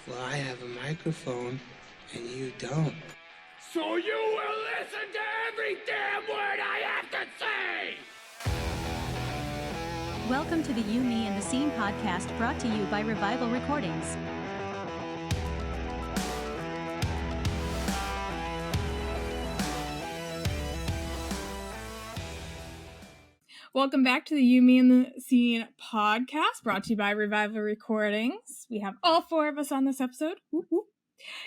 Well, I have a microphone, and you don't. So you will listen to every damn word I have to say! Welcome to the You, Me, and the Scene podcast, brought to you by Revival Recordings. Welcome back to the You, Me, and the Scene podcast, brought to you by Revival Recordings. We have all four of us on this episode. Whoop, whoop.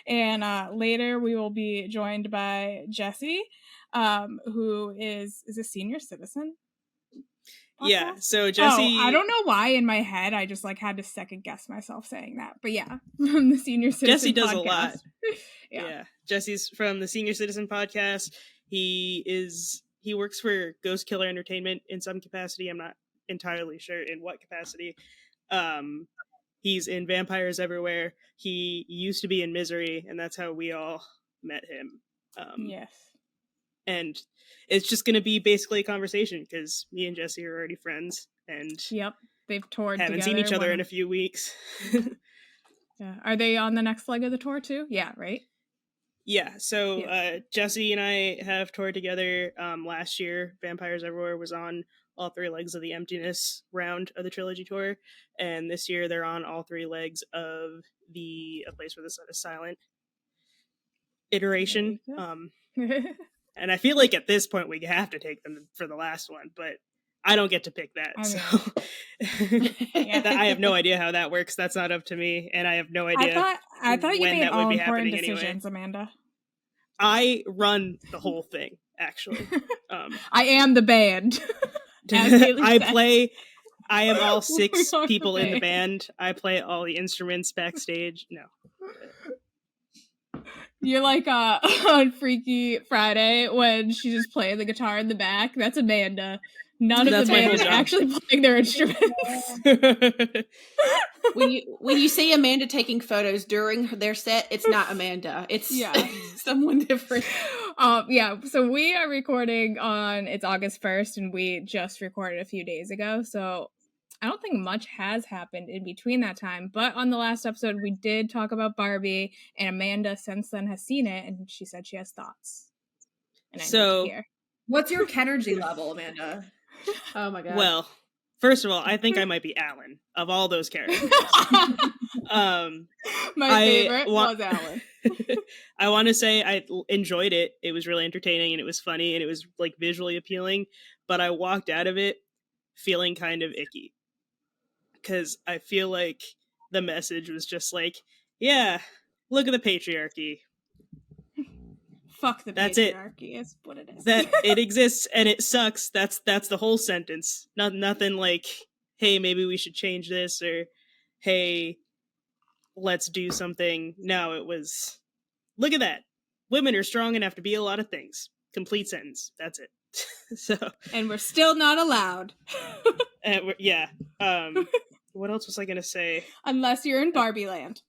And later we will be joined by Jesse, who is a senior citizen. Podcast? Yeah, so Jesse... I don't know why in my head I just had to second guess myself saying that. But yeah, from the senior citizen Jesse does podcast. a lot. Yeah. Jesse's from the Senior Citizen podcast. He works for Ghost Killer Entertainment in some capacity. I'm not entirely sure in what capacity. He's in Vampires Everywhere. He used to be in Misery, and that's how we all met him. Yes. And it's just going to be basically a conversation because me and Jesse are already friends, and yep, they've toured haven't together. seen each other in a few weeks. Yeah. Are they on the next leg of the tour too? Yeah, right? Yeah, so Jesse and I have toured together last year. Vampires Everywhere was on all three legs of the Emptiness round of the trilogy tour, and this year they're on all three legs of the A Place Where the Sun is Silent iteration. And I feel like at this point we have to take them for the last one, but I don't get to pick that. I have no idea how that works. That's not up to me, and I have no idea. I thought you made all important decisions, anyway. Amanda. I run the whole thing, actually. I am the band. I am all six people in the band. I play all the instruments backstage. No. You're like on Freaky Friday when she's just playing the guitar in the back. That's Amanda. None of the band is actually playing their instruments. When you see Amanda taking photos during their set, it's not Amanda. It's someone different. So we are recording it's August 1st, and we just recorded a few days ago. So I don't think much has happened in between that time. But on the last episode, we did talk about Barbie, and Amanda since then has seen it, and she said she has thoughts. And I need to hear. What's your Kenergy level, Amanda? Oh my god. Well, first of all, I think I might be Alan of all those characters. My favorite was Alan. I want to say I enjoyed it. It was really entertaining, and it was funny, and it was like visually appealing, but I walked out of it feeling kind of icky because I feel like the message was just like, yeah, look at the patriarchy. Fuck the patriarchy is what it is. That it exists and it sucks. That's the whole sentence. Nothing like, hey, maybe we should change this, or hey, let's do something. No, it was, look at that. Women are strong enough to be a lot of things. Complete sentence. That's it. And we're still not allowed. What else was I gonna say? Unless you're in Barbie land.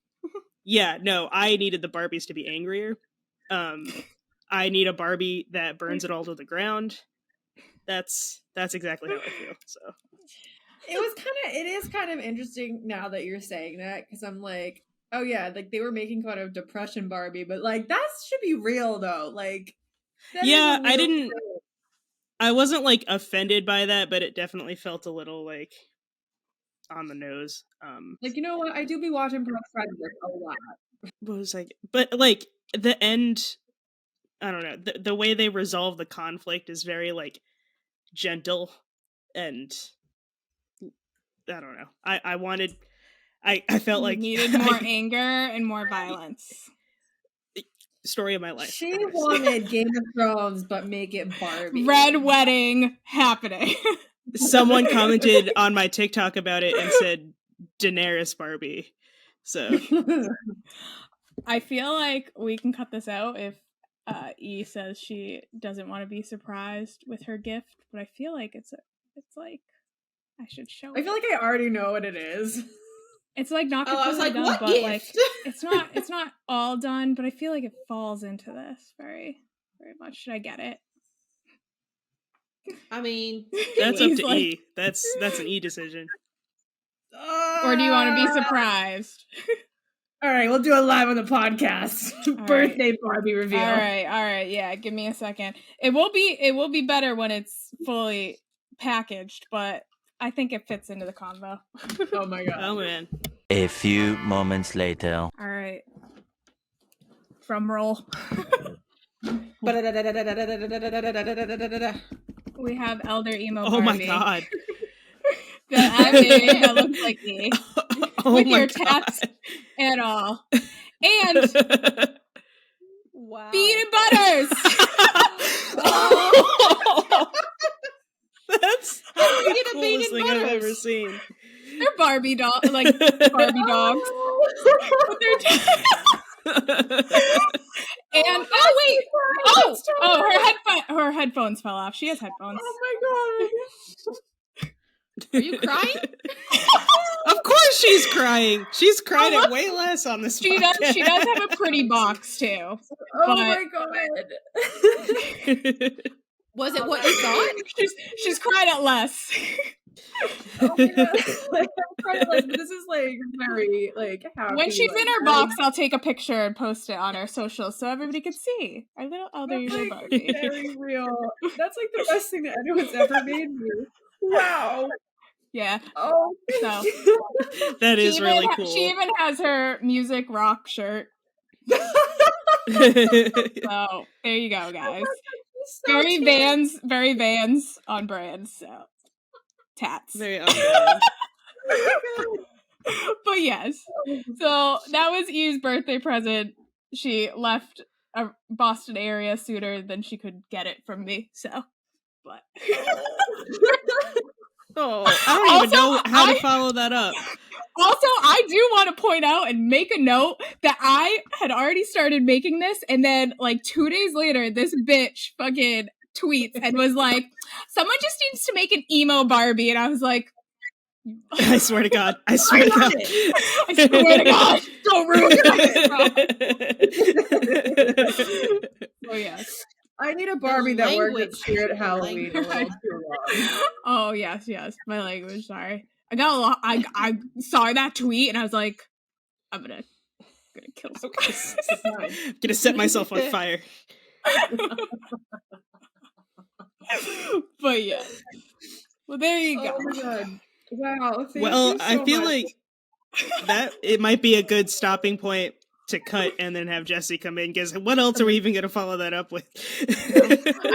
Yeah, no, I needed the Barbies to be angrier. I need a Barbie that burns it all to the ground. That's exactly how I feel. So it is kind of interesting now that you're saying that, because I'm like, oh yeah, like they were making fun of Depression Barbie, but like that should be real though. Like, yeah, I wasn't like offended by that, but it definitely felt a little like on the nose. Like, you know what? I do be watching Friends a lot. What was like, but like the end, I don't know. The way they resolve the conflict is very like gentle, and I don't know. I felt like needed more anger and more violence. Story of my life. She wanted Game of Thrones, but make it Barbie. Red wedding happening. Someone commented on my TikTok about it and said Daenerys Barbie. So I feel like we can cut this out if E says she doesn't want to be surprised with her gift, but I feel like it's like I should show it. I feel like I already know what it is. It's like not completely done, but gift? Like it's not all done, but I feel like it falls into this very, very much. Should I get it? I mean, that's up to E. That's an E decision. Or do you want to be surprised? All right, we'll do it live on the podcast. Birthday Barbie reveal. All right. Yeah, give me a second. It will be better when it's fully packaged, but I think it fits into the convo. Oh my god. Oh man. A few moments later. All right. Drum roll. We have Elder Emo Barbie. Oh my god. That looks like me. Oh With my your god. tats and all. And Wow. Bean and Butters. That's How did you the get a Bean coolest and thing I've Butters? ever seen. They're Barbie dogs. But they're and her headphones fell off. She has headphones. Oh my god. Are you crying? Of course she's crying. She's cried it way less on this She podcast. does have a pretty box too. Oh my god. Was it what you thought? She's cried it less. Oh my god. Like, I'm trying to, like, this is like very like happy. When she's like, in her box, I'll take a picture and post it on our socials so everybody can see our little Elder That's Emo like Barbie. very real. That's like the best thing that anyone's ever made me. Wow. Yeah. Oh. So That is really cool. She even has her music rock shirt. So there you go, guys. So Very cute. Vans on brand. So tats. Very on But yes, so that was Eve's birthday present. She left a Boston area sooner than she could get it from me. So, but Oh, I don't even know how to follow that up. also, I do want to point out and make a note that I had already started making this, and then like 2 days later, this bitch fucking tweets and was like, "Someone just needs to make an emo Barbie," and I was like, I swear to God. I swear to God. I swear to God, don't ruin it. Oh yes. I need a Barbie that works language. at Spirit Halloween a little Language. too long. Oh yes. My language. Sorry. I got a lot. I saw that tweet and I was like, I'm gonna kill someone. I'm gonna set myself on fire. But yeah. Well, there you go. Oh my god. Wow. Thank Well, you so I feel much. like that it might be a good stopping point to cut and then have Jesse come in, because what else are we even going to follow that up with? I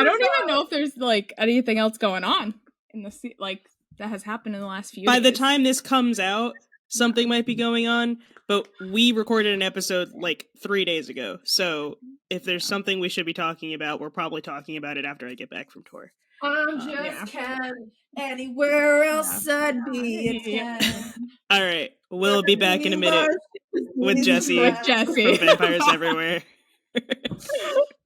don't even know if there's like anything else going on in the like that has happened in the last few By the days. time this comes out, something might be going on, but we recorded an episode like 3 days ago. So if there's something we should be talking about, we're probably talking about it after I get back from tour. I'm just yeah. can anywhere else I'd be. It's can. All right, we'll be back in a minute with Jesse With Jesse. from Vampires Everywhere.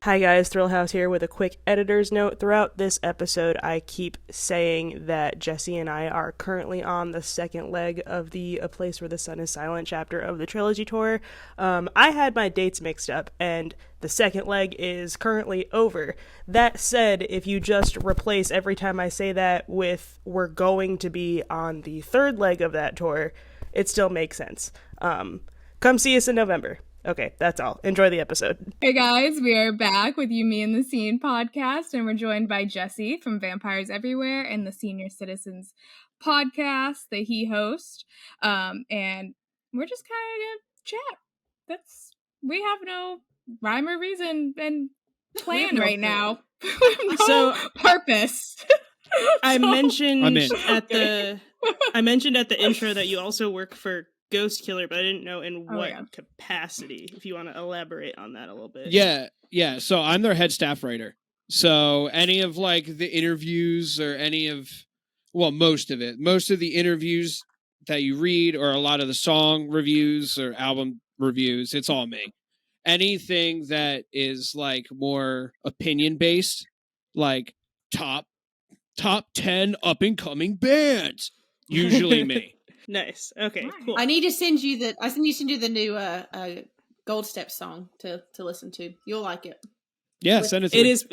Hi guys, Thrillhouse here with a quick editor's note. Throughout this episode, I keep saying that Jesse and I are currently on the second leg of the A Place Where the Sun is Silent chapter of the trilogy tour. I had my dates mixed up, and the second leg is currently over. That said, if you just replace every time I say that with we're going to be on the third leg of that tour, it still makes sense. Come see us in November. Okay, that's all. Enjoy the episode. Hey guys, we are back with You, Me, and the Scene podcast, and we're joined by Jesse from Vampires Everywhere and the Senior Citizens podcast that he hosts. And we're just kind of gonna chat. We have no rhyme or reason and plan right now. No So- purpose. I mentioned I'm in. at the intro that you also work for Ghost Killer, but I didn't know in Oh, what yeah. capacity. If you want to elaborate on that a little bit. Yeah. So I'm their head staff writer. So any of like the interviews or most of the interviews that you read or a lot of the song reviews or album reviews, it's all me. Anything that is like more opinion based, like top 10 up and coming bands, usually me. Nice. Okay. Cool. I need to send you the new Gold Step song to listen to. You'll like it. Yeah, send it to It me. is.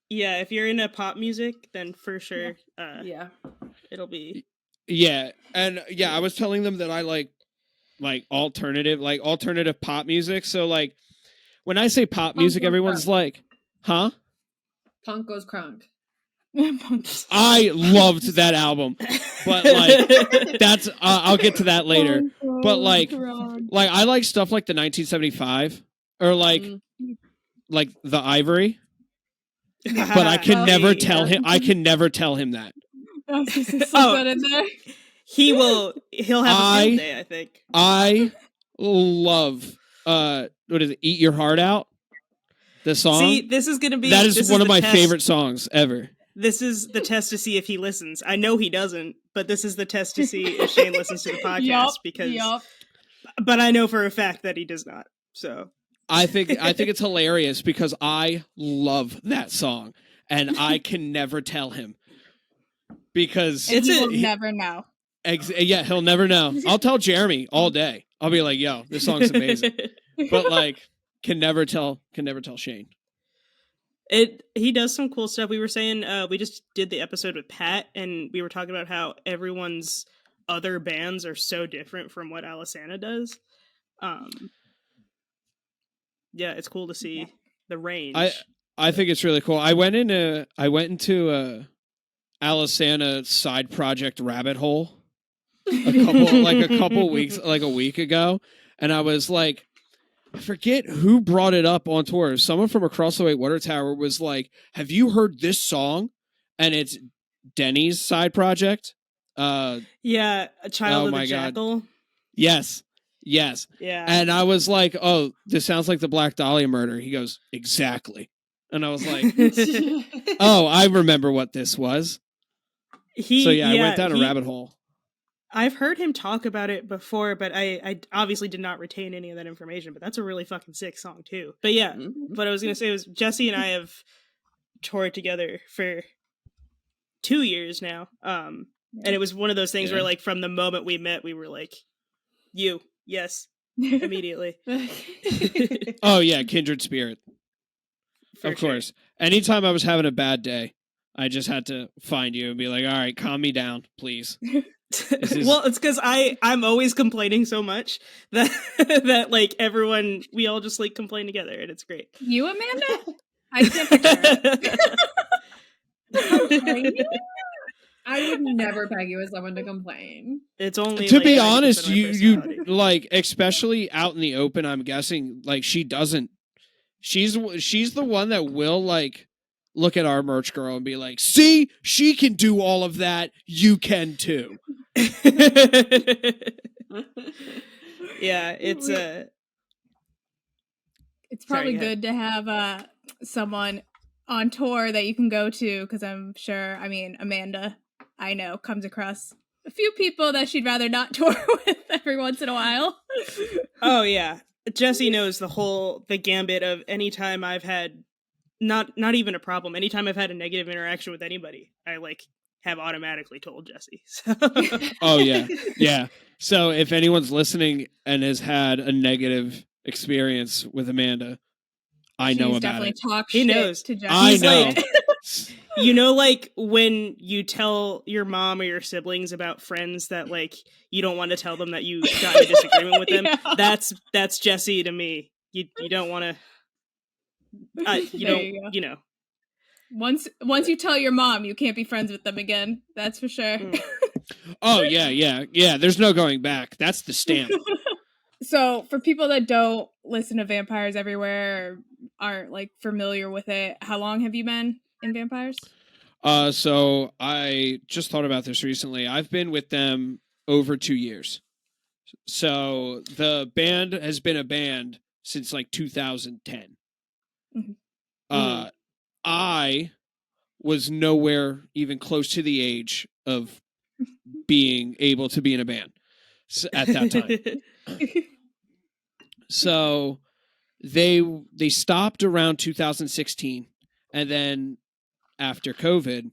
Yeah. If you're into pop music, then for sure. Yeah. It'll be. Yeah, and yeah, I was telling them that I like like alternative pop music. So like when I say pop music, everyone's like, huh? Punk goes crunk. I loved that album, but like that's I'll get to that later. But like I like stuff like the 1975 or like the Ivory, but I can never tell him. I can never tell him that. In there. He'll have a field day, I think. I love what is it? Eat Your Heart Out. The song. See, this is gonna be that is one of my favorite songs ever. This is the test to see if he listens. I know he doesn't, but this is the test to see if Shane listens to the podcast But I know for a fact that he does not. So I think it's hilarious because I love that song and I can never tell him because he'll never know. Yeah, he'll never know. I'll tell Jeremy all day. I'll be like, "Yo, this song's amazing," but like, can never tell Shane. He does some cool stuff. We were saying we just did the episode with Pat, and we were talking about how everyone's other bands are so different from what Alisana does. Yeah, it's cool to see the range. I think it's really cool. I went into Alisana side project rabbit hole a couple weeks, like a week ago, and I was like, I forget who brought it up on tour. Someone from Across the White Water Tower was like, "Have you heard this song?" And it's Denny's side project. Yeah, A Child of the Jackal. God. Yes. Yeah. And I was like, "Oh, this sounds like the Black Dahlia murder." He goes, "Exactly." And I was like, "Oh, I remember what this was." I went down a rabbit hole. I've heard him talk about it before, but I obviously did not retain any of that information, but that's a really fucking sick song too. But yeah, what I was going to say was Jesse and I have toured together for 2 years now. And it was one of those things where like from the moment we met, we were like, yes, immediately. Oh yeah, kindred spirit. Of course. Anytime I was having a bad day, I just had to find you and be like, "All right, calm me down, please." Well, it's because I'm always complaining so much that like we all just like complain together, and it's great. You, Amanda? I can't picture it. I would never peg you as someone to complain. It's only to be honest, you like, especially out in the open. I'm guessing like she doesn't. She's the one that will like look at our merch girl and be like, "See, she can do all of that. You can too." Yeah, it's probably good to have someone on tour that you can go to, because I'm sure, I mean, Amanda, I know, comes across a few people that she'd rather not tour with every once in a while. Oh yeah, Jesse knows the gambit of anytime I've had not even a problem, anytime I've had a negative interaction with anybody, I like have automatically told Jesse. So. Oh yeah. Yeah. So if anyone's listening and has had a negative experience with Amanda, I know about it. He knows. To Jesse. I know. You know, like when you tell your mom or your siblings about friends that like you don't want to tell them that you got in a disagreement with them. Yeah. That's Jesse to me. You don't want to. You know. Once you tell your mom, you can't be friends with them again. That's for sure. Oh, yeah. There's no going back. That's the stamp. So, for people that don't listen to Vampires Everywhere or aren't like familiar with it, how long have you been in Vampires? So I just thought about this recently. I've been with them over 2 years. So the band has been a band since like 2010. Mm-hmm. I was nowhere even close to the age of being able to be in a band at that time. So they stopped around 2016, and then after COVID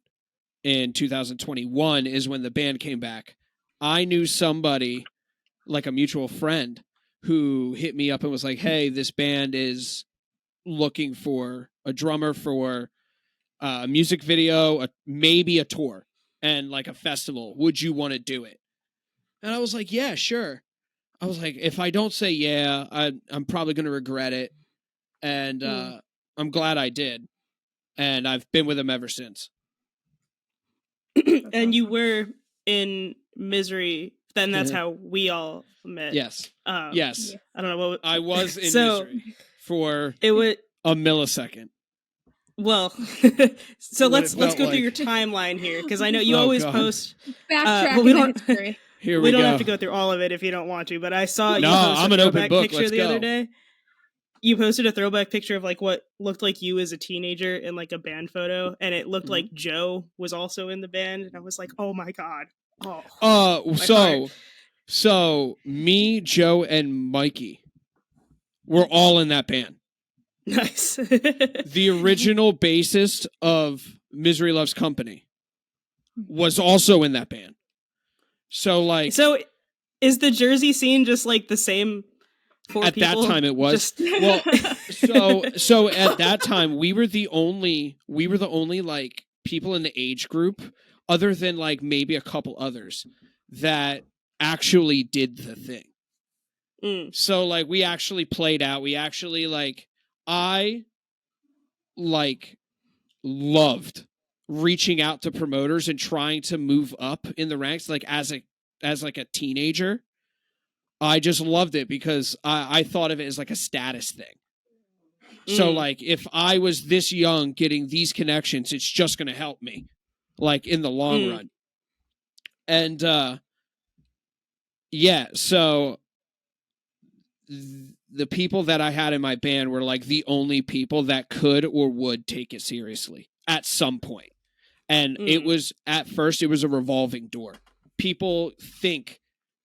in 2021 is when the band came back. I knew somebody, like a mutual friend, who hit me up and was like, "Hey, this band is looking for a drummer for a music video, maybe a tour, and like a festival. Would you want to do it?" And I was like, "Yeah, sure." I was like, if I don't say yeah, I'm probably going to regret it. And I'm glad I did. And I've been with him ever since. And you were in Misery. Then that's how we all met. Yes. Yes. I don't know what I was in Misery for a millisecond. Well, so let's go through your timeline here, because I know you always post. Backtracking we don't. history. Here we don't have to go through all of it if you don't want to. But I saw you post I'm a an open throwback book. picture Let's the go. other day. You posted a throwback picture of like what looked like you as a teenager in like a band photo, and it looked like Joe was also in the band, and I was like, oh my god. So me, Joe, and Mikey were all in that band. Nice. The original bassist of Misery Loves Company was also in that band. So is the Jersey scene just like the same for at people? that time it was. Well, so at that time we were the only like people in the age group, other than like maybe a couple others, that actually did the thing. So like we actually played out. We actually I loved reaching out to promoters and trying to move up in the ranks, like as a teenager. I just loved it because I thought of it as like a status thing. So like if I was this young getting these connections, it's just going to help me like in the long run. And so the people that I had in my band were like the only people that could or would take it seriously at some point. And it was, at first, it was a revolving door. People think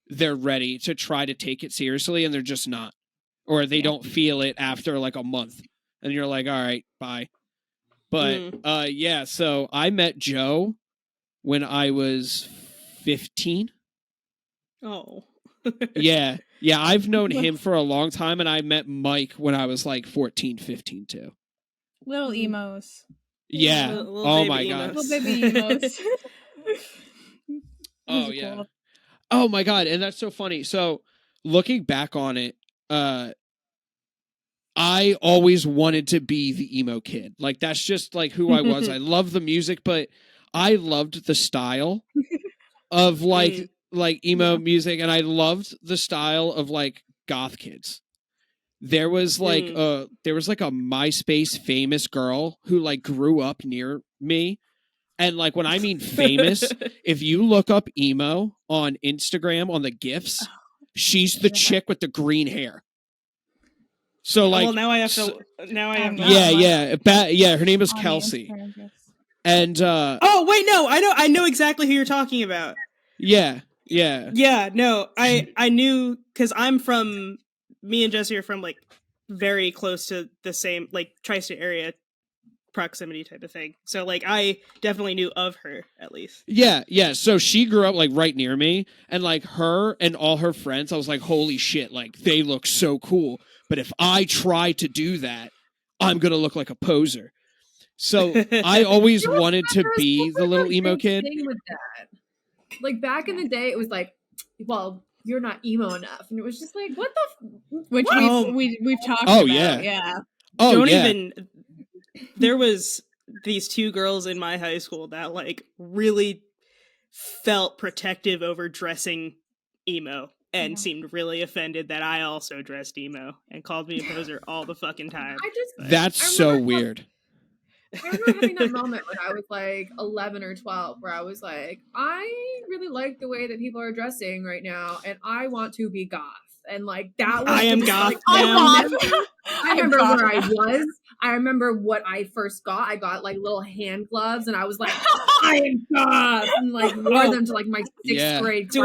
they're ready to try to take it seriously, and they're just not. Or they don't feel it after like a month. And you're like, all right, bye. But so I met Joe when I was 15. Oh. Yeah, I've known him for a long time, and I met Mike when I was like 14, 15 too. Little emos. Yeah. Little my emos. god. Little baby emos. Oh yeah. Cool. Oh my god, and that's so funny. So looking back on it, I always wanted to be the emo kid. Like that's just like who I was. I love the music, but I loved the style of like emo music, and I loved the style of like goth kids. There was like a MySpace famous girl who like grew up near me. And like when I mean famous, if you look up emo on Instagram on the GIFs, she's the chick with the green hair. So like, well, now I have to. Her name is Kelsey. And oh wait, no, I know exactly who you're talking about. Yeah. No, I knew, because me and Jesse are from like very close to the same like tri-state area proximity type of thing. So like I definitely knew of her at least. Yeah. So she grew up like right near me, and like her and all her friends, I was like, holy shit, like they look so cool. But if I try to do that, I'm gonna look like a poser. So I always wanted to be the little emo kid. With that. Like back in the day, it was like, well, you're not emo enough, and it was just like, what the? Which we've talked about. Yeah. There was these two girls in my high school that like really felt protective over dressing emo and seemed really offended that I also dressed emo and called me a poser all the fucking time. That's so weird. I remember having that moment when I was like 11 or 12 where I was like, I really like the way that people are dressing right now, and I want to be goth. And like that was I am goth. I remember where I was. I remember what I first got. I got like little hand gloves, and I was like, I am goth, and like wore them to like my sixth grade class.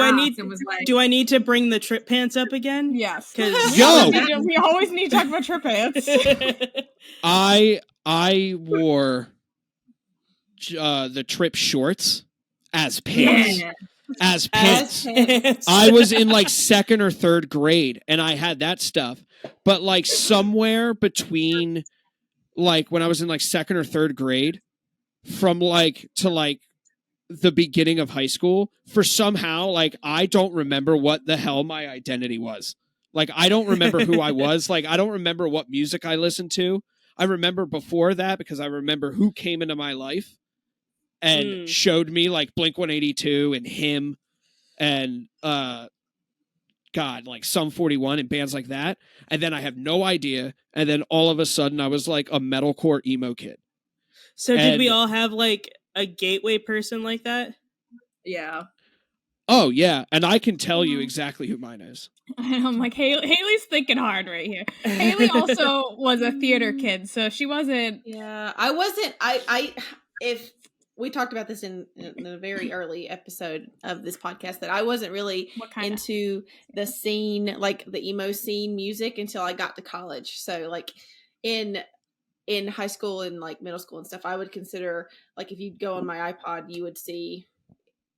Do I need to bring the trip pants up again? Yes. Yo, we always need to talk about trip pants. I wore the trip shorts as pants. Yeah. As pants. I was in like second or third grade, and I had that stuff. But like somewhere between like when I was in like second or third grade, from like to like the beginning of high school, for somehow, like, I don't remember what the hell my identity was. Like, I don't remember who I was. Like, I don't remember what music I listened to. I remember before that because I remember who came into my life and showed me, like, Blink-182 and Him and, like, Sum 41 and bands like that. And then I have no idea. And then all of a sudden, I was, like, a metalcore emo kid. So did we all have, like, a gateway person like that? Yeah. Oh, yeah. And I can tell you exactly who mine is. I'm like, Haley's thinking hard right here. Haley also was a theater kid, so she wasn't... Yeah, I wasn't... If we talked about this in a very early episode of this podcast, that I wasn't really into the scene, like the emo scene music, until I got to college. So, like, in high school and like middle school and stuff, I would consider, like, if you'd go on my iPod, you would see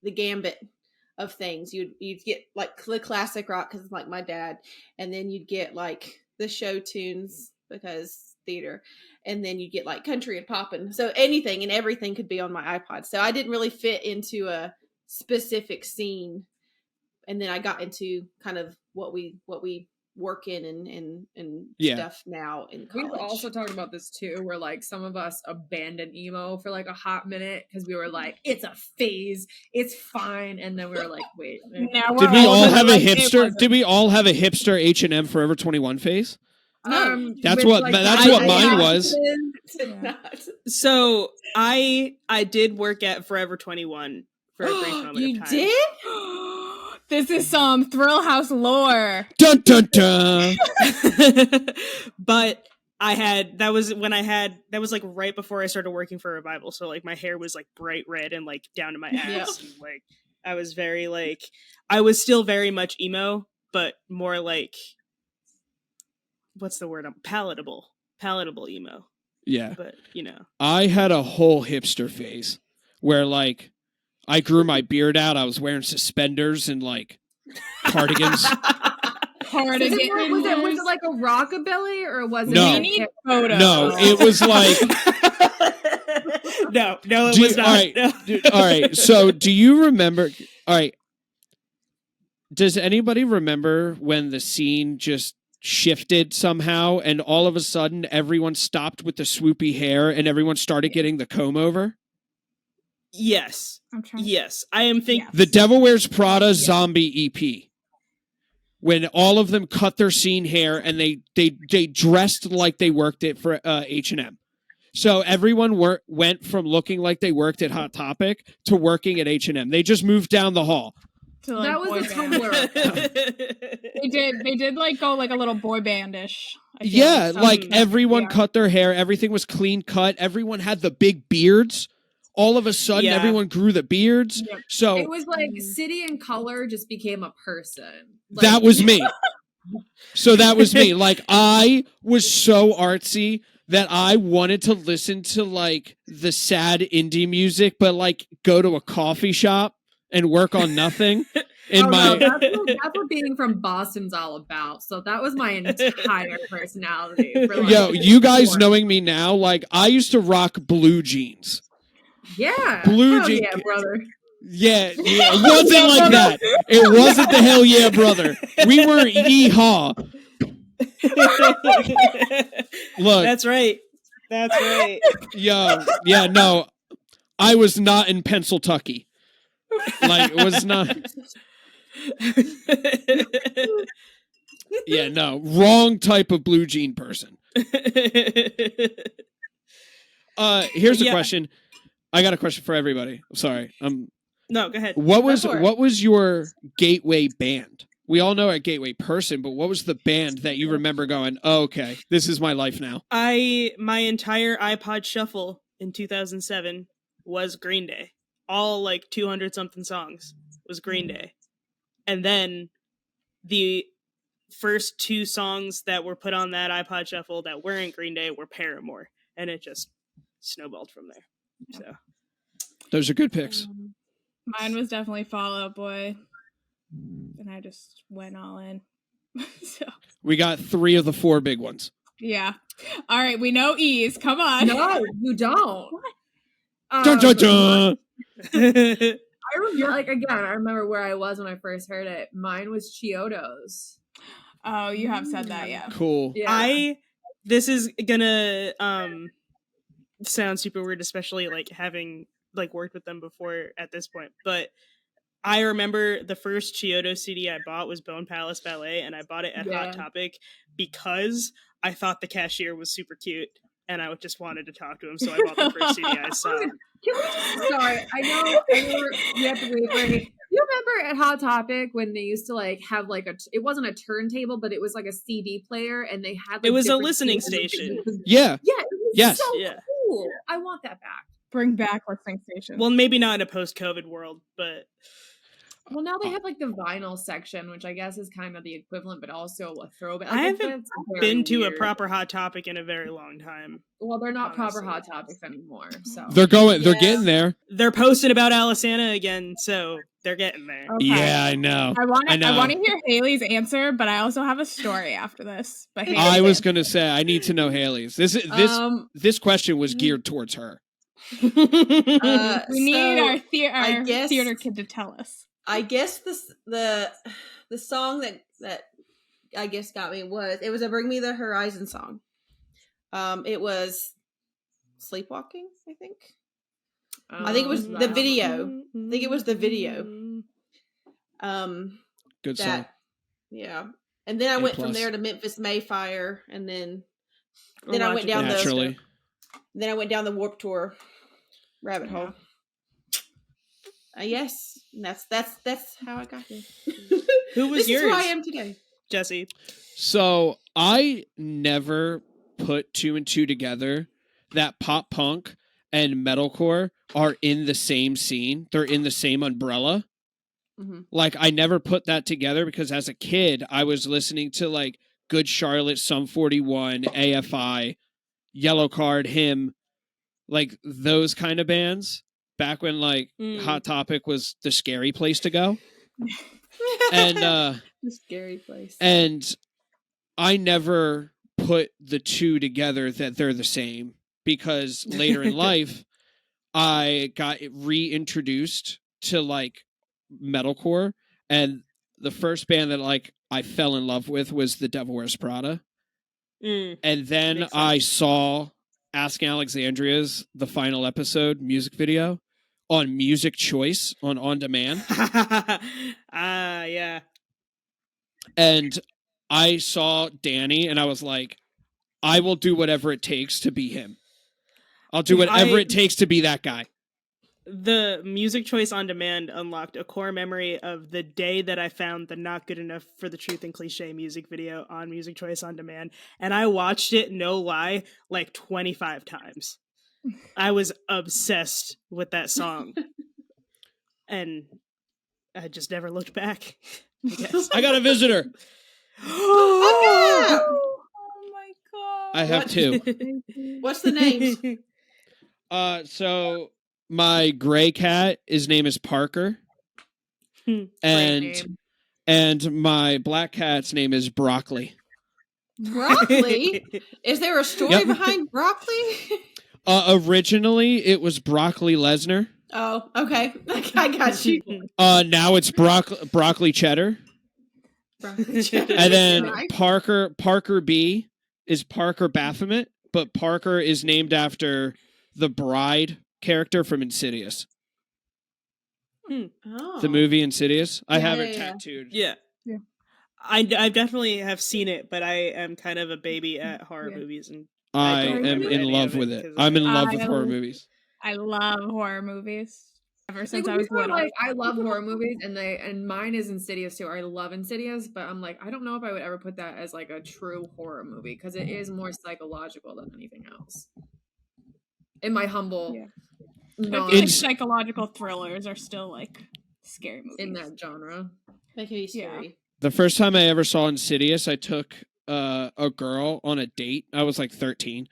the gambit of things. You'd get like the classic rock because like my dad, and then you'd get like the show tunes because theater, and then you'd get like country and poppin'. So anything and everything could be on my iPod. So I didn't really fit into a specific scene, and then I got into kind of what we work in and stuff now in college. We've also talked about this too, where like some of us abandoned emo for like a hot minute because we were like, it's a phase, it's fine, and then we were like, wait. Did we all have a hipster? Did we all have a hipster H&M Forever 21 phase? No, that's what mine was. So I did work at Forever 21 for a brief moment of time. You did? This is some Thrill House lore. Dun dun dun. But that was like right before I started working for Revival. So like my hair was like bright red and like down to my ass. Yep. And, like I was very like, I was still very much emo, but more like, what's the word? Palatable emo. Yeah. But you know, I had a whole hipster phase where like I grew my beard out. I was wearing suspenders and like cardigans. Was it like a rockabilly or was it? No, no, it was like no, it was not. All right, all right. So, do you remember? All right. Does anybody remember when the scene just shifted somehow, and all of a sudden everyone stopped with the swoopy hair, and everyone started getting the comb over? Yes. Yes. I am thinking the Devil Wears Prada zombie EP. When all of them cut their scene hair and they dressed like they worked it for H&M. So everyone went from looking like they worked at Hot Topic to working at H&M. They just moved down the hall. To, like, that was a Tumblr. They did like go like a little boy bandish. Yeah, like everyone cut their hair. Everything was clean cut. Everyone had the big beards. All of a sudden, everyone grew the beards. Yep. So it was like City and Color just became a person. Like, that was me. So that was me. Like I was so artsy that I wanted to listen to like the sad indie music, but like go to a coffee shop and work on nothing. That's what being from Boston's all about. So that was my entire personality. For, like, yo, you guys knowing me now, like I used to rock blue jeans. Yeah. Blue jeans. Yeah, brother. Yeah, it wasn't like that. It wasn't the hell yeah, brother. We were yee-haw. Look. That's right. Yo, yeah, no. I was not in Pennsyltucky. Like, it was not. Yeah, no. Wrong type of blue jean person. Here's a question. I got a question for everybody. I'm sorry. No, go ahead. What was your gateway band? We all know a gateway person, but what was the band that you remember going, oh, okay, this is my life now? My entire iPod shuffle in 2007 was Green Day. All like 200 something songs was Green Day. And then the first two songs that were put on that iPod shuffle that weren't Green Day were Paramore. And it just snowballed from there. So those are good picks. Mine was definitely Fall Out Boy, and I just went all in. So we got 3 of the 4 big ones. Yeah. All right, we know E's. Come on. No, you don't. Dun, dun, dun. I remember, I remember where I was when I first heard it. Mine was Chiodos. Oh, you have said that, yeah. Cool. Yeah. This is gonna sound super weird, especially like having like worked with them before at this point, but I remember the first Chiodo CD I bought was Bone Palace Ballet, and I bought it at Hot Topic because I thought the cashier was super cute, and I just wanted to talk to him, so I bought the first CD I saw. Sorry, I know you have to wait for me. You remember at Hot Topic when they used to like have like it wasn't a turntable, but it was like a CD player, and they had like, it was a listening station. Yeah. Yeah. It was so cool. I want that back. Bring back listening stations. Well, maybe not in a post-COVID world, but. Well, now they have like the vinyl section, which I guess is kind of the equivalent, but also a throwback. Like, I haven't been to a proper Hot Topic in a very long time. Well, they're not proper Hot Topics anymore, so they're getting there. They're posting about Alisana again, so they're getting there. Okay. Yeah, I know. I want to hear Hayley's answer, but I also have a story after this. But I was gonna say I need to know Hayley's. This question was geared towards her. We need our theater kid to tell us. I guess the song that I guess got me it was a Bring Me the Horizon song. It was Sleepwalking, I think. I think it was the video. I think it was the video. Good song. Yeah. And then I went from there to Memphis Mayfire, and then I went down the Warped Tour rabbit hole. Yes, that's how I got here. Who was yours? This is who I am today, Jesse. So I never put two and two together that pop punk and metalcore are in the same scene. They're in the same umbrella. Mm-hmm. Like I never put that together because as a kid I was listening to like Good Charlotte, Sum 41, AFI, Yellow Card, Him, like those kind of bands. Back when like Hot Topic was the scary place to go. And the scary place. And I never put the two together that they're the same because later in life I got reintroduced to like metalcore, and the first band that like I fell in love with was The Devil Wears Prada. And then I saw Ask Alexandria's The Final Episode music video on Music Choice on demand. Yeah. And I saw Danny and I was like, I will do whatever it takes to be him. I'll do whatever it takes to be that guy. The Music Choice on Demand unlocked a core memory of the day that I found the Not Good Enough for the Truth and Cliche music video on Music Choice on Demand. And I watched it, no lie, like 25 times. I was obsessed with that song. And I just never looked back, I guess. I got a visitor. Oh my god. I have two. What's the names? So my gray cat, his name is Parker. And my black cat's name is Broccoli. Broccoli? Is there a story behind broccoli? Originally, it was Broccoli Lesnar. Oh, okay. I got you. Now it's broccoli cheddar. Broccoli cheddar. And then Parker B is Parker Baphomet, but Parker is named after the bride character from Insidious. The movie Insidious. I have it tattooed. Yeah. I definitely have seen it, but I am kind of a baby at horror movies, and I am in love with it. I'm in love with horror movies. I love horror movies. Ever since I was little. Like, I love horror movies, and mine is Insidious too. I love Insidious, but I'm like, I don't know if I would ever put that as like a true horror movie because it is more psychological than anything else. In my humble, I feel like psychological thrillers are still like scary movies in that genre. That can be scary. Yeah. The first time I ever saw Insidious, I took a girl on a date. I was like 13.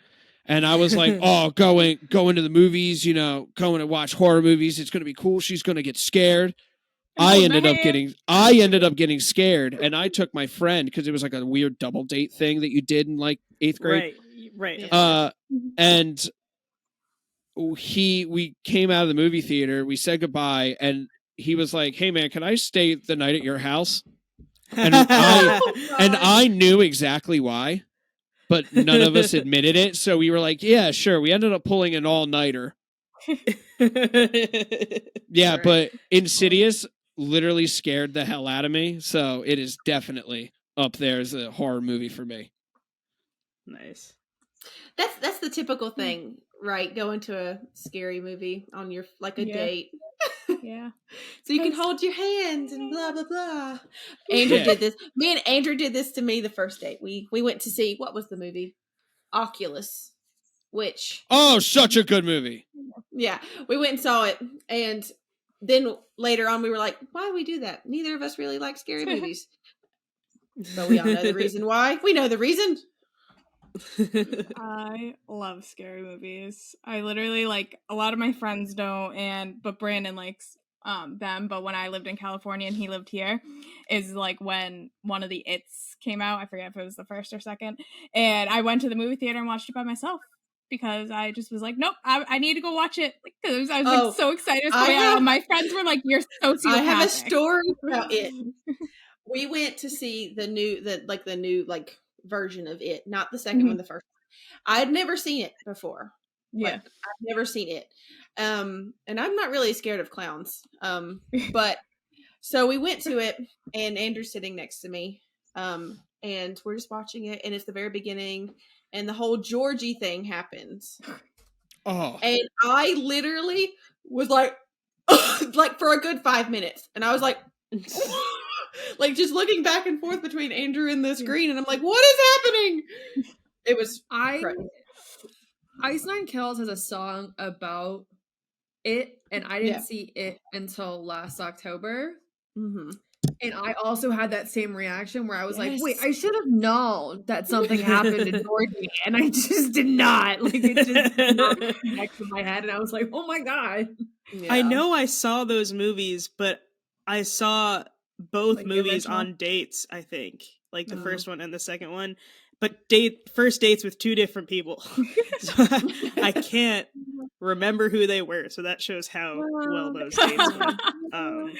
And I was like, oh, going to the movies, going to watch horror movies. It's going to be cool. She's going to get scared. I ended up getting scared. And I took my friend because it was like a weird double date thing that you did in like 8th grade. Right. And we came out of the movie theater, we said goodbye, and he was like, "Hey man, can I stay the night at your house?" And I knew exactly why, but none of us admitted it. So we were like, "Yeah, sure." We ended up pulling an all-nighter. Yeah, right. But Insidious literally scared the hell out of me. So it is definitely up there as a horror movie for me. Nice. That's the typical thing, right? Going to a scary movie on your a date. Yeah. So you can hold your hands and blah blah blah. Andrew did this. Me and Andrew did this to me the first date. We went to see, what was the movie? Oculus. Which such a good movie. Yeah. We went and saw it, and then later on we were like, why do we do that? Neither of us really like scary movies. But we all know the reason why. We know the reason. I love scary movies. I literally a lot of my friends don't, but Brandon likes them. But when I lived in California and he lived here, is when one of the It's came out. I forget if it was the first or second, and I went to the movie theater and watched it by myself because I just was like, nope, I need to go watch it because I was so excited. My friends were like, "You're sociopathic." I have a story about it. We went to see the new version of it, not the second one, the first one. I had never seen it before. Yeah. I've never seen it. And I'm not really scared of clowns. But so we went to it, and Andrew's sitting next to me. And we're just watching it, and it's the very beginning, and the whole Georgie thing happens. Oh. And I literally was like for a good 5 minutes. And I was like just looking back and forth between Andrew and the screen, and I'm like, what is happening? It was Ice Nine Kills has a song about it, and I didn't see it until last October. Mm-hmm. And I also had that same reaction where I was like, wait, I should have known that something happened in Georgie, and I just did not. It just did not connect to my head, and I was like, oh my God. Yeah. I know I saw those movies, but I saw both movies on dates, I think. The first one and the second one. But first dates with two different people. So I can't remember who they were. So that shows how well those dates went.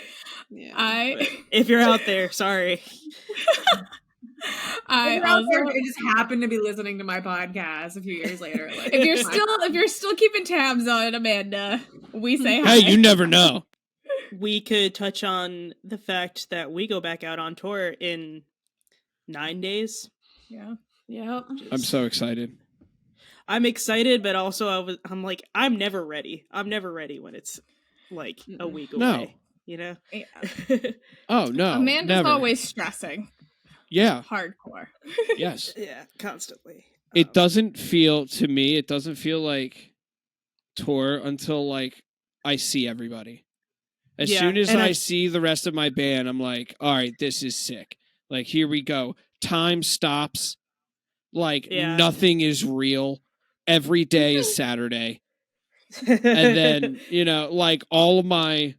If you're out there, sorry. I also just happened to be listening to my podcast a few years later. If you're still keeping tabs on Amanda, we say hi. Hey, you never know. We could touch on the fact that we go back out on tour in 9 days. Yeah. Yeah. I'm so excited. I'm excited, but also I'm like, I'm never ready. I'm never ready when it's a week away. You know? Yeah. Oh no. Amanda's always stressing. Yeah. Hardcore. Yes. Yeah, constantly. It doesn't feel like tour until I see everybody. As soon as I see the rest of my band, I'm like, all right, this is sick. Here we go. Time stops. Nothing is real. Every day is Saturday. And then, all of my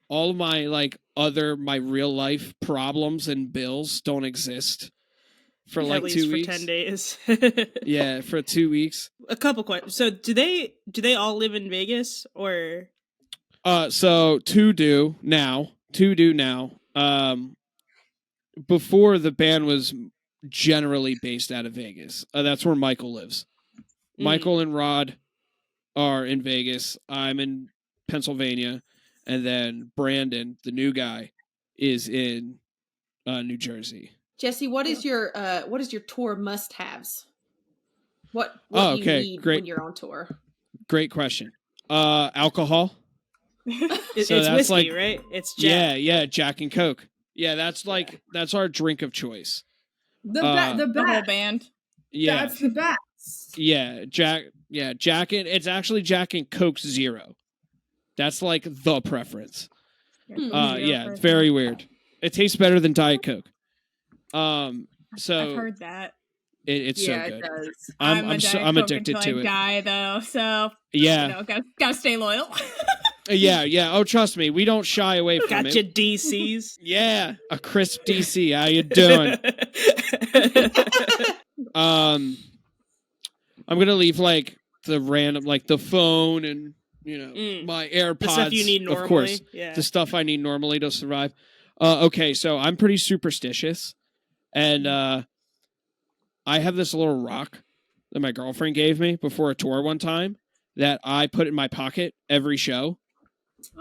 my real life problems and bills don't exist for at least 2 weeks. For 10 days. Yeah, for 2 weeks. A couple questions. So do they all live in Vegas or? So two do now. Before the band was generally based out of Vegas. That's where Michael lives. Michael and Rod are in Vegas. I'm in Pennsylvania, and then Brandon, the new guy, is in New Jersey. Jesse, what is your tour must-haves? What do you need when you're on tour? Great question. Alcohol. It's whiskey, right? It's Jack. Yeah, Jack and Coke. Yeah, that's our drink of choice. The whole band. Yeah, that's the best. Yeah, Jack. It's actually Jack and Coke Zero. That's the preference. Yeah, it's very weird. It tastes better than Diet Coke. So I've heard that. It's so good. It does. I'm addicted to it. Guy though, so yeah, gotta stay loyal. Yeah. Oh, trust me, we don't shy away from Got it. your DCs. Yeah, a crisp DC. How you doing? I'm gonna leave the random, like the phone and, my AirPods. The stuff you need normally. Of course. Yeah. The stuff I need normally to survive. Okay, so I'm pretty superstitious. And I have this little rock that my girlfriend gave me before a tour one time that I put in my pocket every show.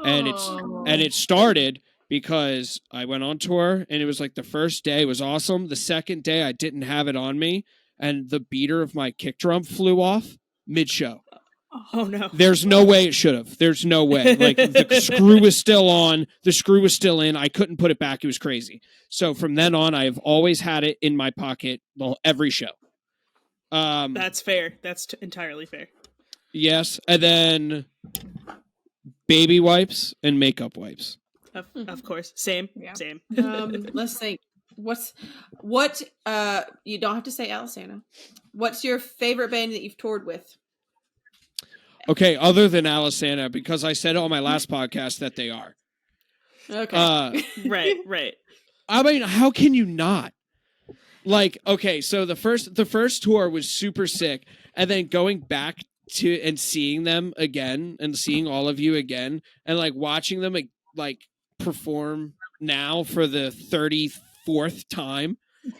And it started because I went on tour and it was like the first day was awesome. The second day I didn't have it on me and the beater of my kick drum flew off mid-show. Oh no. There's no way it should have. There's no way. Like the screw was still on, the screw was still in. I couldn't put it back. It was crazy. So from then on, I've always had it in my pocket every show. That's fair. That's entirely fair. Yes. And then baby wipes and makeup wipes. Of course. Same. Let's think. What you don't have to say Alisana. What's your favorite band that you've toured with? Okay, other than Alisana, because I said on my last podcast that they are. Okay. Right. I mean, how can you not? Like, okay, so the first tour was super sick, and then going back to and seeing them again and seeing all of you again and like watching them like perform now for the 34th time.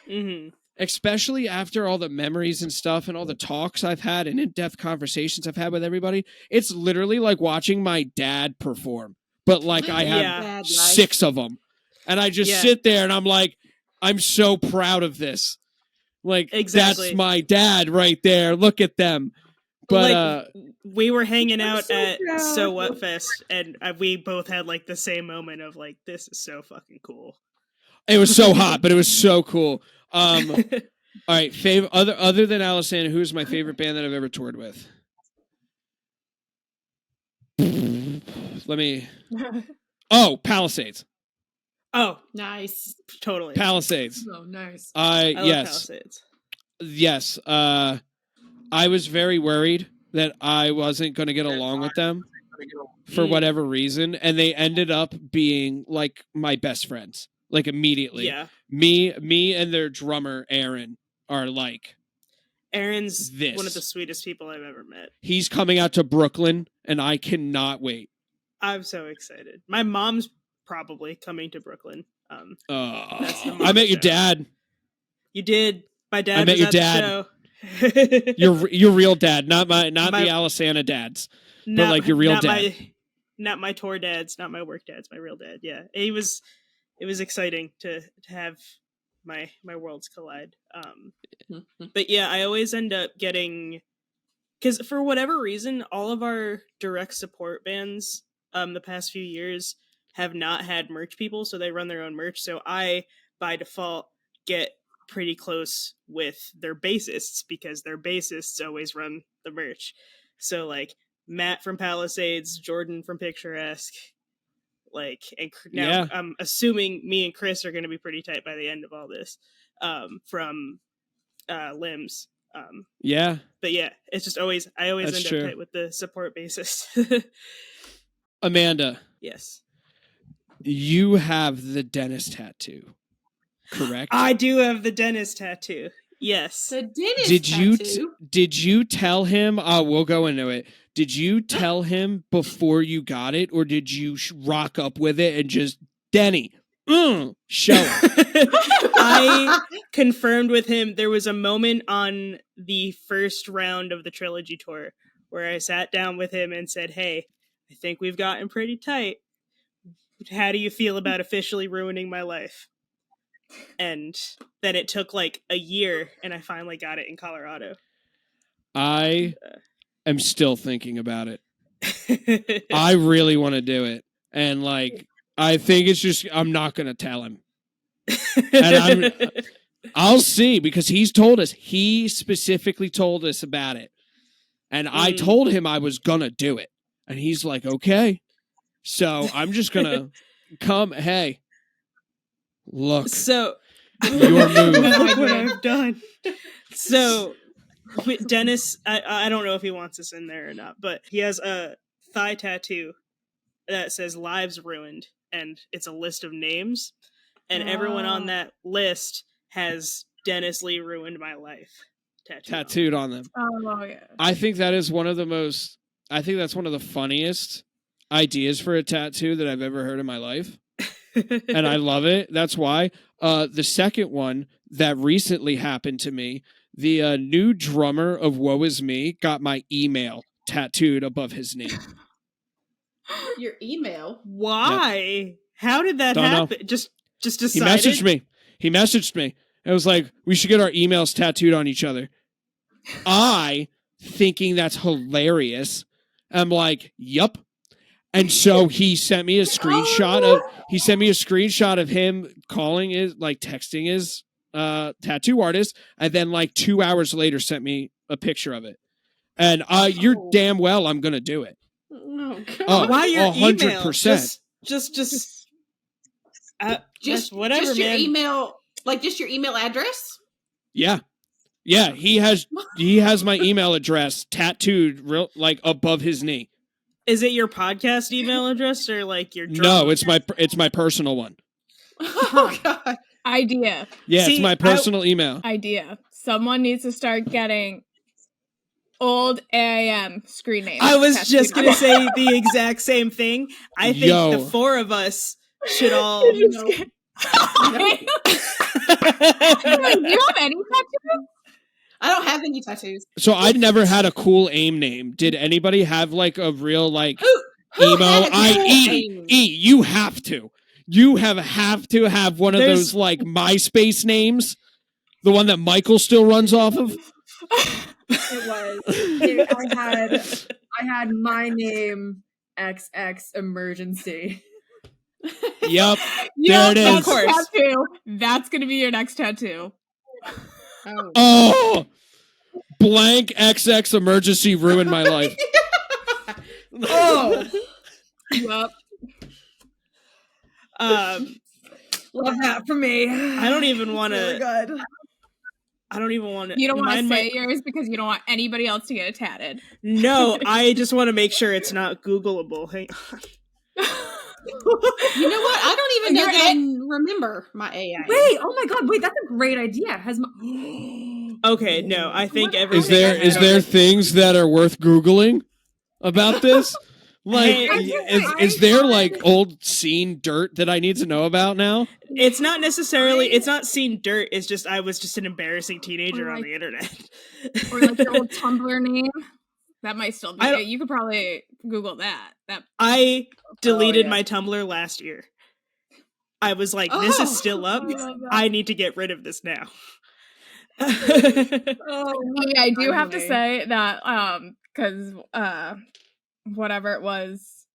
Mm-hmm. Especially after all the memories and stuff and all the talks I've had and in-depth conversations I've had with everybody, it's literally like watching my dad perform. But like I have 6 of them. And I just sit there and I'm like, I'm so proud of this. Like, that's my dad right there. Look at them. But like, we were hanging out at So What Fest and we both had like the same moment of like, this is so fucking cool. It was so hot, but it was so cool. All right, other than Alisana, who's my favorite band that I've ever toured with? Let me. Oh, Palisades. Oh, nice. Totally. Palisades. Oh, nice. I love Yes. Palisades. Yes. I was very worried that I wasn't going to get along with them for whatever reason, and they ended up being like my best friends. Like immediately. Yeah. Me and their drummer, Aaron, are like Aaron's one of the sweetest people I've ever met. He's coming out to Brooklyn, and I cannot wait. I'm so excited. My mom's probably coming to Brooklyn. I met your dad. You did. My dad. I met your dad. your real dad, not the Alisana dads, but like your real dad. Not my tour dads, not my work dads. My real dad. Yeah, it was exciting to have my worlds collide. But yeah, I always end up getting, because for whatever reason, all of our direct support bands the past few years have not had merch people, so they run their own merch. So I, by default, get pretty close with their bassists because their bassists always run the merch. So like Matt from Palisades, Jordan from Picturesque, like, and now I'm assuming me and Chris are going to be pretty tight by the end of all this from Limbs. But yeah, it's just always I always end up tight with the support bassist. Amanda. Yes. You have the dentist tattoo, correct? I do have the dentist tattoo. Yes. The dentist tattoo? Did you tell him? We'll go into it. Did you tell him before you got it, or did you rock up with it and just, Denny, show it? I confirmed with him. There was a moment on the first round of the trilogy tour where I sat down with him and said, hey, I think we've gotten pretty tight. How do you feel about officially ruining my life? And then it took like a year and I finally got it in Colorado. I am still thinking about it. I really want to do it. And like, I think it's just, I'm not going to tell him. And I'll see, because he specifically told us about it. And I told him I was going to do it. And he's like, okay. So I'm just going to come. Hey, look. So your move. Look what I've done. So Dennis, I don't know if he wants this in there or not, but he has a thigh tattoo that says lives ruined. And it's a list of names. And everyone on that list has Dennis Lee ruined my life. tattooed on them. Oh yeah. I think that is one of the most. I think that's one of the funniest ideas for a tattoo that I've ever heard in my life, and I love it. That's why. The second one that recently happened to me, the new drummer of Woe Is Me got my email tattooed above his knee. Your email? Why? Yep. How did that Don't happen? Know. Just decided? He messaged me. It was like, we should get our emails tattooed on each other. I, thinking that's hilarious, I'm like, yup. And so he sent me a screenshot of him calling his, like, texting his tattoo artist, and then like 2 hours later sent me a picture of it. And you're damn well I'm gonna do it. Oh, God. Why your 100%. Just whatever, just your man. email, like just your email address. Yeah. He has my email address tattooed like above his knee. Is it your podcast email address or like your? No, it's my personal one. Oh God! Idea. Yeah, it's my personal email. Idea. Someone needs to start getting old AIM screen names. I was just going to say the exact same thing. I think the four of us should all... Do you have any tattoos? I don't have any tattoos. So I never had a cool AIM name. Did anybody have like a real like who emo? You have to. You have to have one of those like MySpace names. The one that Michael still runs off of. It was. I had my name XX emergency. Yep. There it is. Of course. Tattoo. That's gonna be your next tattoo. Oh, blank XX emergency ruined my life. Oh. Yep. Love that for me. I don't even want to. Really good. I don't even want to. You don't want to say yours because you don't want anybody else to get it tatted. No, I just want to make sure it's not Googleable. Hang on. You know what? I don't even know that I remember my AI. Wait, oh my God, wait, that's a great idea. Okay, no, I think Is there things that are worth Googling about this? Like, is there like old scene dirt that I need to know about now? It's not necessarily, it's not scene dirt, it's just I was just an embarrassing teenager on the internet. Or like your old Tumblr name. That might still be it. You could probably Google that. I deleted my Tumblr last year. I was like, this is still up. I need to get rid of this now. I do have to say that because whatever it was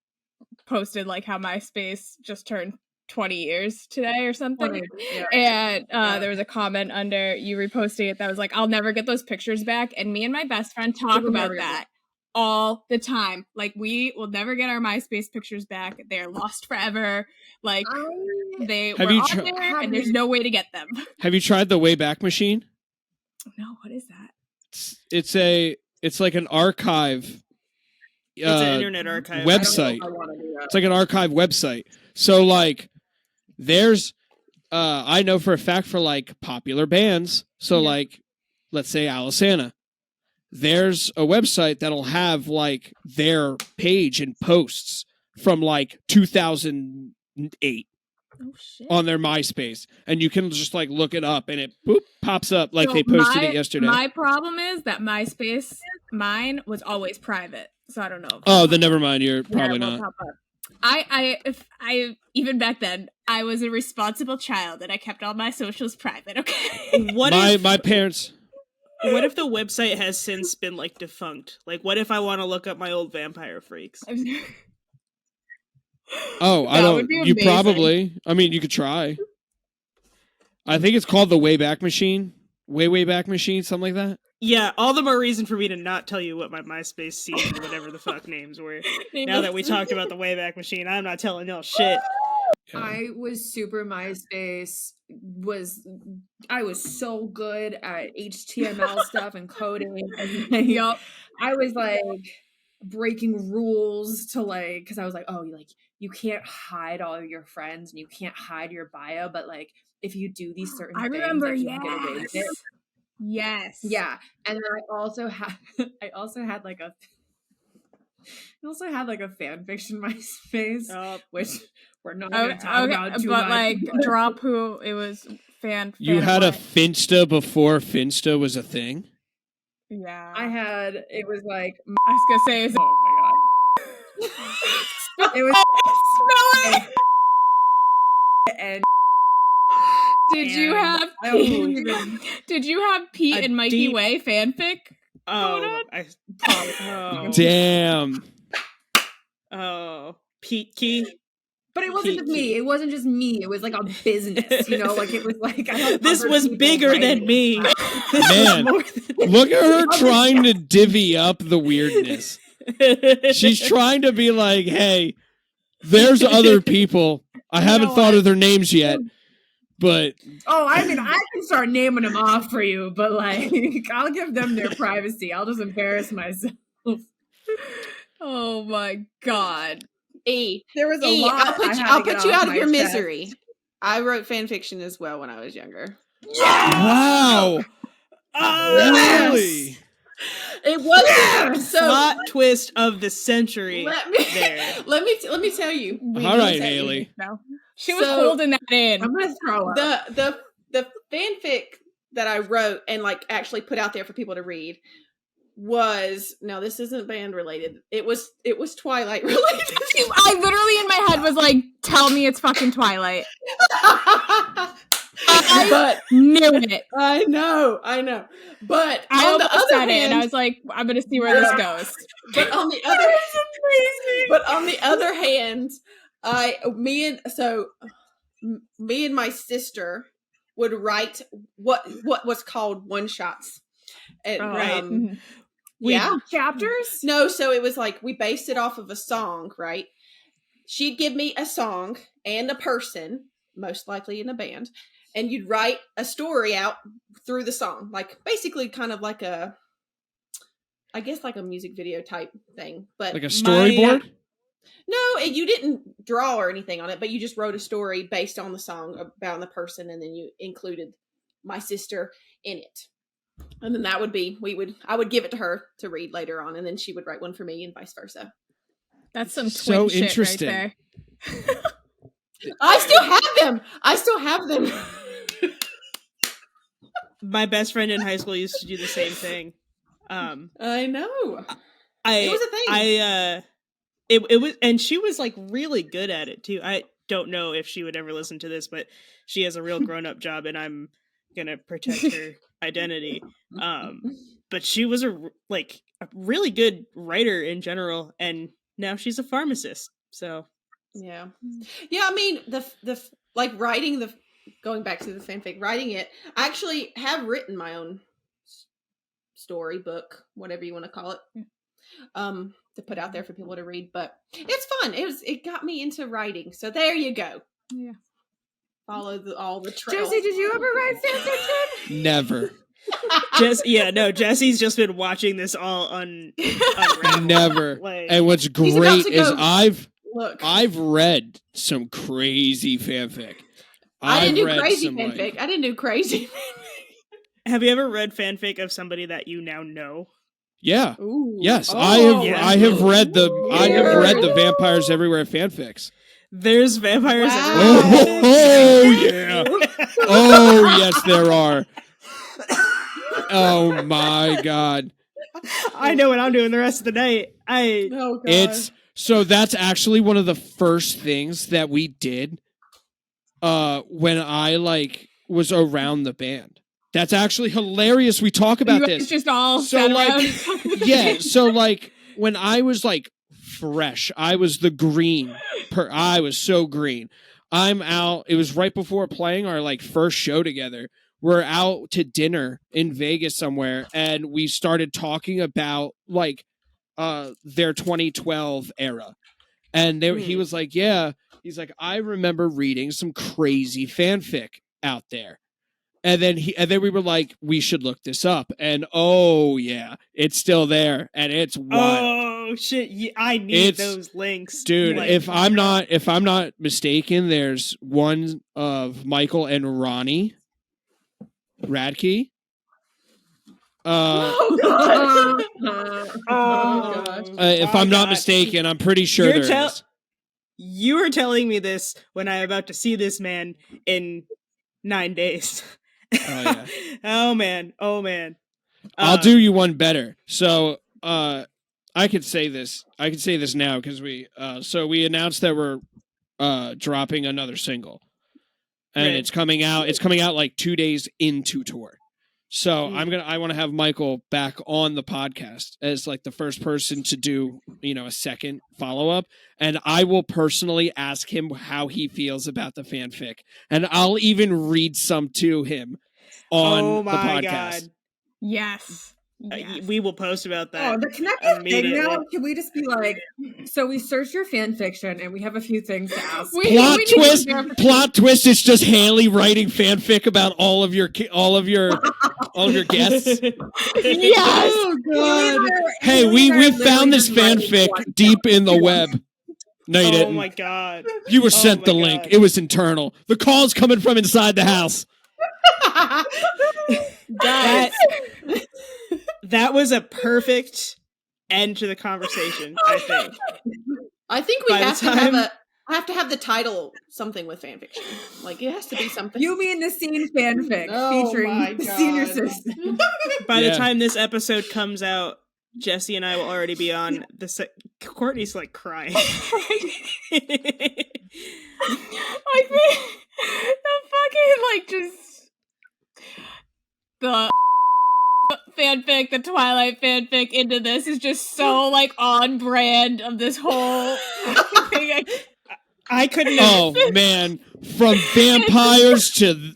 posted like how MySpace just turned 20 years today or something. And there was a comment under you reposting it that was like, I'll never get those pictures back. And me and my best friend talk about that all the time. Like, we will never get our MySpace pictures back. They're lost forever. Like, they were on there and there's no way to get them. Have you tried the Wayback Machine? No, what is that? It's like an archive. It's an internet archive website. It's like an archive website. So like, there's I know for a fact for like popular bands. So like, let's say Alisana. There's a website that'll have like their page and posts from like 2008 on their MySpace, and you can just like look it up, and it pops up like they posted it yesterday. My problem is that MySpace, mine was always private, so I don't know. Oh, then never mind. You're probably not. I even back then, I was a responsible child, and I kept all my socials private. Okay. My parents. What if the website has since been like defunct? Like, what if I want to look up my old Vampire Freaks? Oh, I don't. You probably. I mean, you could try. I think it's called the Wayback Machine. Wayback Machine, something like that. Yeah, all the more reason for me to not tell you what my MySpace scene or whatever the fuck names were. Now that we talked about the Wayback Machine, I'm not telling y'all shit. I was super MySpace. I was so good at HTML stuff and coding. And I was like breaking rules to like, because I was like, oh, you can't hide all of your friends and you can't hide your bio, but like if you do these certain things, remember, you can get away with it. Yes. Yeah. And then I also had like a fan fiction MySpace, which we're not going to talk about too much. But like, drop who it was. You had a Finsta before Finsta was a thing? Yeah. It was like, I was going to say, oh my God. It was and Did you have Pete and Mikey Way fanfic? Oh, damn. Oh, Pete Key. But it wasn't just me. It wasn't just me. It was like a business, like it was like this was bigger than me. Man, look at her trying to divvy up the weirdness. She's trying to be like, hey, there's other people. I haven't thought of their names yet. But I mean, I can start naming them off for you, but like, I'll give them their privacy. I'll just embarrass myself. Oh my God. There was a lot. I'll put you out of your misery. I wrote fan fiction as well when I was younger. Wow. Really? It was so plot twist of the century. Let me tell you. All right, Hayley. She was holding that in. I'm gonna throw up. The fanfic that I wrote and like actually put out there for people to read was, now this isn't band related. It was Twilight related. I literally in my head was like, tell me it's fucking Twilight. But knew it. I know. But I on the other hand, and I was like, I'm gonna see where this goes. But on the other hand, me and my sister would write what was called one shots. And, chapters? No, so it was like we based it off of a song, right? She'd give me a song and a person, most likely in a band, and you'd write a story out through the song, like basically kind of like a music video type thing, but like a storyboard. No, you didn't draw or anything on it, but you just wrote a story based on the song about the person, and then you included my sister in it. And then that would be, I would give it to her to read later on, and then she would write one for me, and vice versa. That's some twin shit interesting. Right there. I still have them. My best friend in high school used to do the same thing. I know. It was a thing. It was, and she was like really good at it too. I don't know if she would ever listen to this, but she has a real grown-up job, and I'm gonna protect her identity. But she was a really good writer in general, and now she's a pharmacist. So yeah. I mean, the like writing going back to the fanfic, writing it. I actually have written my own storybook, whatever you want to call it. To put out there for people to read, but it's fun. It got me into writing. So there you go. Yeah. Follow all the trails. Jesse, did you ever write fanfiction? Never. Jesse's just been watching this all unravel. Never. And what's great is I've read some crazy fanfic. I didn't do crazy fanfic. Have you ever read fanfic of somebody that you now know? Yeah. Ooh. Yes. I have read the Vampires Everywhere fanfics. There's vampires everywhere. Oh yeah. Oh yes, there are. Oh my God. I know what I'm doing the rest of the night. That's actually one of the first things that we did when I was around the band. That's actually hilarious. We talk about this. It's just all so when I was fresh, I was the green. I was so green. I'm out. It was right before playing our first show together. We're out to dinner in Vegas somewhere, and we started talking about their 2012 era. And he was like, "Yeah." He's like, "I remember reading some crazy fanfic out there." And then we were like, we should look this up. And oh yeah, it's still there, and it's wild. Oh shit, I need those links, dude. If I'm not mistaken, there's one of Michael and Ronnie Radke. If I'm not mistaken, I'm pretty sure there is. You were telling me this when I'm about to see this man in 9 days. Oh yeah. Oh man. I'll do you one better. So I could say this. I could say this now because we announced that we're dropping another single, and it's coming out. It's coming out like 2 days into tour. So I want to have Michael back on the podcast as like the first person to do, a second follow-up. And I will personally ask him how he feels about the fanfic. And I'll even read some to him on the podcast. God. Yes. We will post about that. Oh, can that be a thing now? Can we just be like, so we searched your fan fiction and we have a few things to ask. Plot twist. It's just Hayley writing fanfic about all of your guests. Yes. Oh, God. Hey, we found this fanfic deep in the web. No, you didn't. Oh my God. You were sent the link. It was internal. The call's coming from inside the house. That was a perfect end to the conversation, I think we have to have the title something with fanfiction. Like it has to be something. You mean the scene fanfic featuring the senior system. By the time this episode comes out, Jesse and I will already be on the Courtney's like crying. I think the fucking like just the fanfic, the Twilight fanfic into this is just so like on brand of this whole thing. I couldn't. Oh man, from vampires to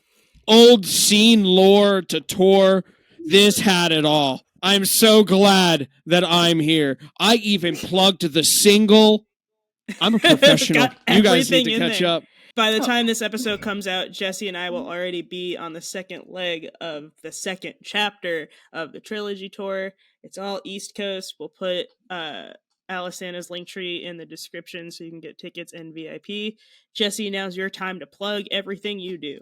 old scene lore to tour, this had it all. I'm so glad that I'm here. I even plugged the single. I'm a professional. You guys need to catch up. By the time this episode comes out, Jesse and I will already be on the second leg of the second chapter of the trilogy tour. It's all East Coast. We'll put Alisana's link tree in the description so you can get tickets and VIP. Jesse, now's your time to plug everything you do.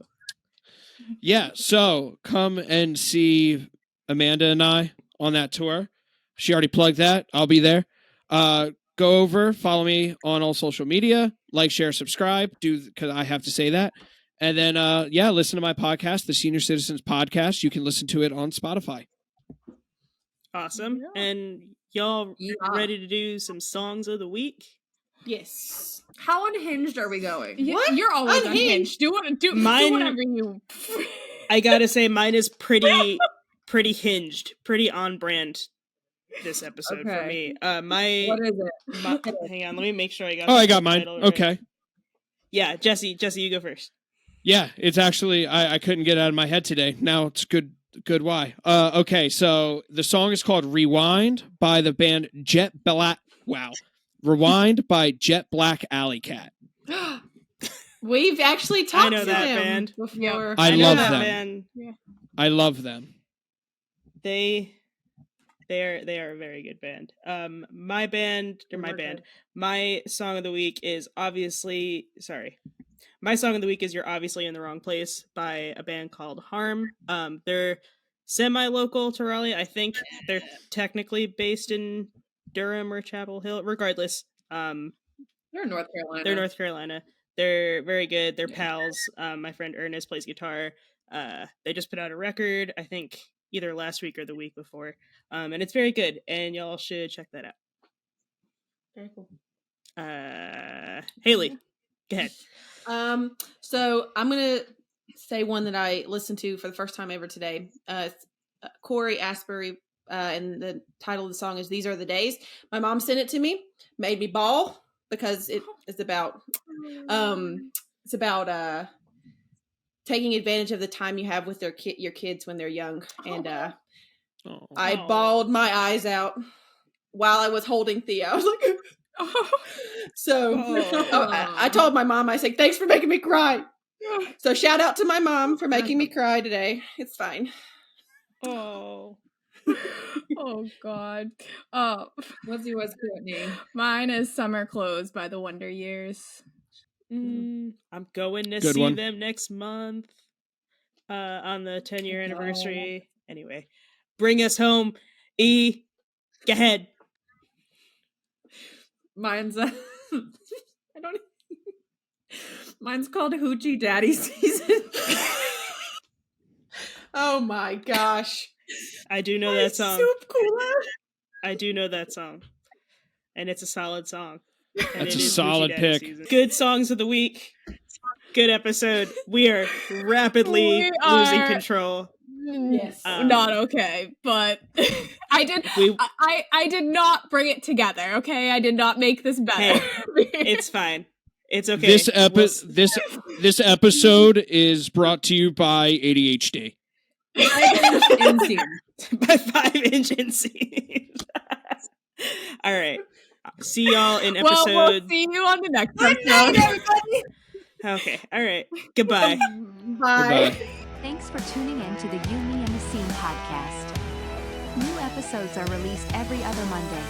Yeah, so come and see Amanda and I on that tour. She already plugged that. I'll be there. Go over, follow me on all social media, like, share, subscribe, because I have to say that. And then, listen to my podcast, the Senior Citizens Podcast. You can listen to it on Spotify. Awesome. Yeah. And y'all ready to do some songs of the week? Yes. How unhinged are we going? What? You're always unhinged. Do whatever you... I gotta say, mine is pretty hinged, pretty on brand this episode for me. What is it? Hang on, let me make sure I got. I got mine. Right. Okay. Yeah, Jesse, you go first. Yeah, it's actually I couldn't get it out of my head today. Now it's good. Why? Okay, so the song is called "Rewind" by the band Jet Black. Wow, "Rewind" by Jet Black Alley Cat. We've actually talked to that them band before. I love them. Band. Yeah. I love them. They are a very good band. My song of the week is my song of the week is "You're Obviously in the Wrong Place" by a band called Harm. They're semi-local to Raleigh. I think they're technically based in Durham or Chapel Hill. Regardless, they're North Carolina. They're very good. They're pals. My friend Ernest plays guitar. They just put out a record, I think either last week or the week before. And it's very good, and y'all should check that out. Very cool. Haley, go ahead. So I'm gonna say one that I listened to for the first time ever today. Corey Asbury, and the title of the song is "These Are the Days." My mom sent it to me, made me bawl because it's about taking advantage of the time you have with your kids when they're young, and I bawled my eyes out while I was holding Thea. I was like, I told my mom, I said, "Thanks for making me cry." So shout out to my mom for making me cry today. It's fine. Oh God. What's yours, Courtney? Mine is "Summer Clothes" by the Wonder Years. I'm going to see them next month on the 10-year anniversary. Anyway, bring us home. E, go ahead. Mine's Mine's called Hoochie Daddy Season. Oh my gosh. I do know that song. Soup cooler. I do know that song. And it's a solid song. And that's a solid pick. Season. Good songs of the week. Good episode. We are rapidly losing control. Yes. Not okay, but I did not bring it together, okay? I did not make this better. Hey, it's fine. It's okay. This episode is brought to you by ADHD. 5-inch inseam. By 5-inch inseam. All right. See y'all in episode. Well, we'll see you on the next episode. Okay. All right. Goodbye. Bye. Goodbye. Thanks for tuning in to the You, Me, and the Scene podcast. New episodes are released every other Monday.